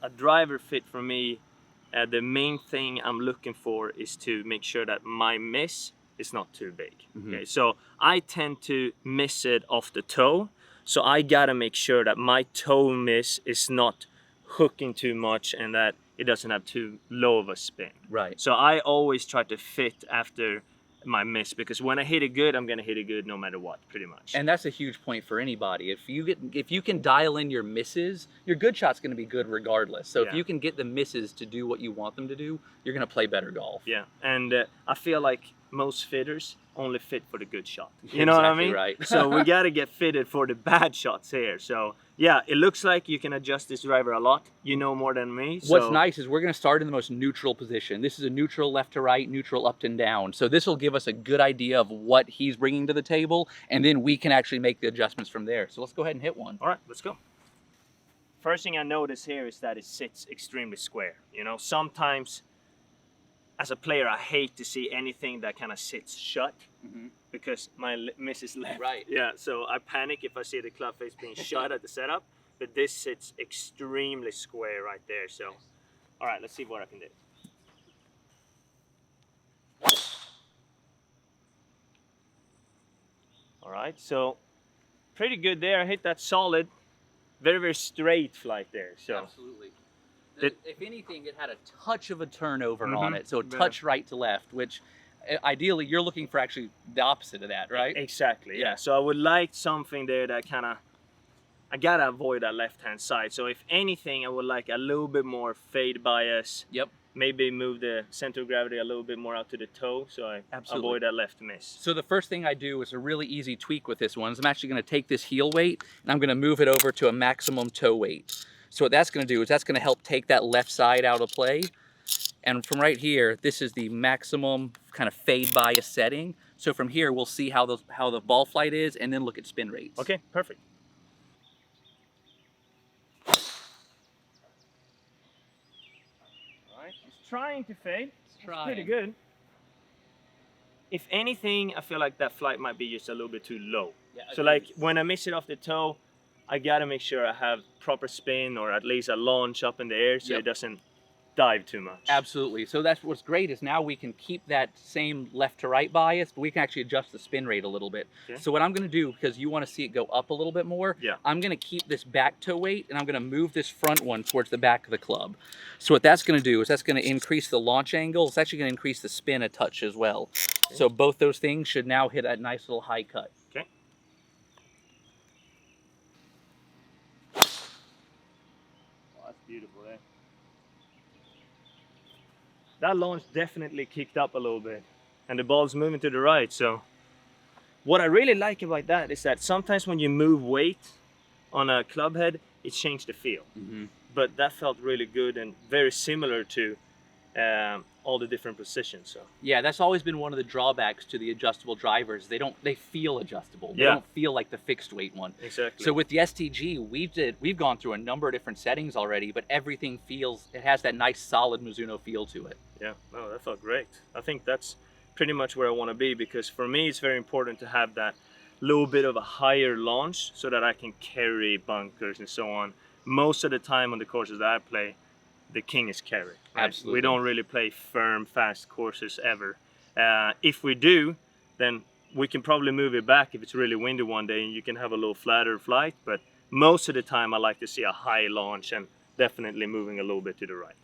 a driver fit for me, the main thing I'm looking for is to make sure that my miss is not too big. Okay, so I tend to miss it off the toe, so I gotta make sure that my toe miss is not hooking too much and that it doesn't have too low of a spin. Right. So I always try to fit after my miss, because when I hit it good, I'm gonna hit it good no matter what, pretty much. And that's a huge point for anybody. If you can dial in your misses, your good shot's going to be good regardless. So if you can get the misses to do what you want them to do, you're going to play better golf. Yeah, and I feel like most fitters only fit for the good shot. You know what I mean? Right. So we got to get fitted for the bad shots here. So yeah, it looks like you can adjust this driver a lot. You know more than me. What's nice is we're going to start in the most neutral position. This is a neutral left to right, neutral up and down. So this will give us a good idea of what he's bringing to the table, and then we can actually make the adjustments from there. So let's go ahead and hit one. All right, let's go. First thing I notice here is that it sits extremely square. You know, sometimes as a player, I hate to see anything that kind of sits shut because my miss is left. Right. Yeah, so I panic if I see the club face being shut at the setup, but this sits extremely square right there. So, all right, let's see what I can do. All right, so pretty good there. I hit that solid, very, very straight flight there. So. Absolutely. If anything, it had a touch of a turnover on it, so a touch right to left, which ideally you're looking for actually the opposite of that, right? Exactly, yeah. So I would like something there that kind of, I gotta avoid that left-hand side. So if anything, I would like a little bit more fade bias. Yep. Maybe move the center of gravity a little bit more out to the toe, so I avoid that left miss. So the first thing I do is a really easy tweak with this one is I'm actually going to take this heel weight and I'm going to move it over to a maximum toe weight. So what that's going to do is that's going to help take that left side out of play. And from right here, this is the maximum kind of fade bias setting. So from here, we'll see how the ball flight is and then look at spin rates. Okay, perfect. All right, it's trying to fade. It's pretty good. If anything, I feel like that flight might be just a little bit too low. Yeah, so like when I miss it off the toe, I gotta make sure I have proper spin or at least a launch up in the air so it doesn't dive too much. Absolutely. So that's what's great is now we can keep that same left to right bias, but we can actually adjust the spin rate a little bit. Okay. So what I'm going to do, because you want to see it go up a little bit more, I'm going to keep this back toe weight and I'm going to move this front one towards the back of the club. So what that's going to do is that's going to increase the launch angle. It's actually going to increase the spin a touch as well. Okay. So both those things should now hit a nice little high cut. Okay. Beautiful there. That launch definitely kicked up a little bit and the ball's moving to the right. So what I really like about that is that sometimes when you move weight on a club head, it changed the feel. But that felt really good and very similar to all the different positions. So yeah, that's always been one of the drawbacks to the adjustable drivers. They feel adjustable. They don't feel like the fixed weight one. Exactly. So with the ST-G, we've gone through a number of different settings already, but everything it has that nice solid Mizuno feel to it. Yeah, oh, that felt great. I think that's pretty much where I want to be, because for me it's very important to have that little bit of a higher launch so that I can carry bunkers and so on. Most of the time on the courses that I play, the king is carry. Right? Absolutely. We don't really play firm, fast courses ever. If we do, then we can probably move it back if it's really windy one day and you can have a little flatter flight. But most of the time I like to see a high launch and definitely moving a little bit to the right.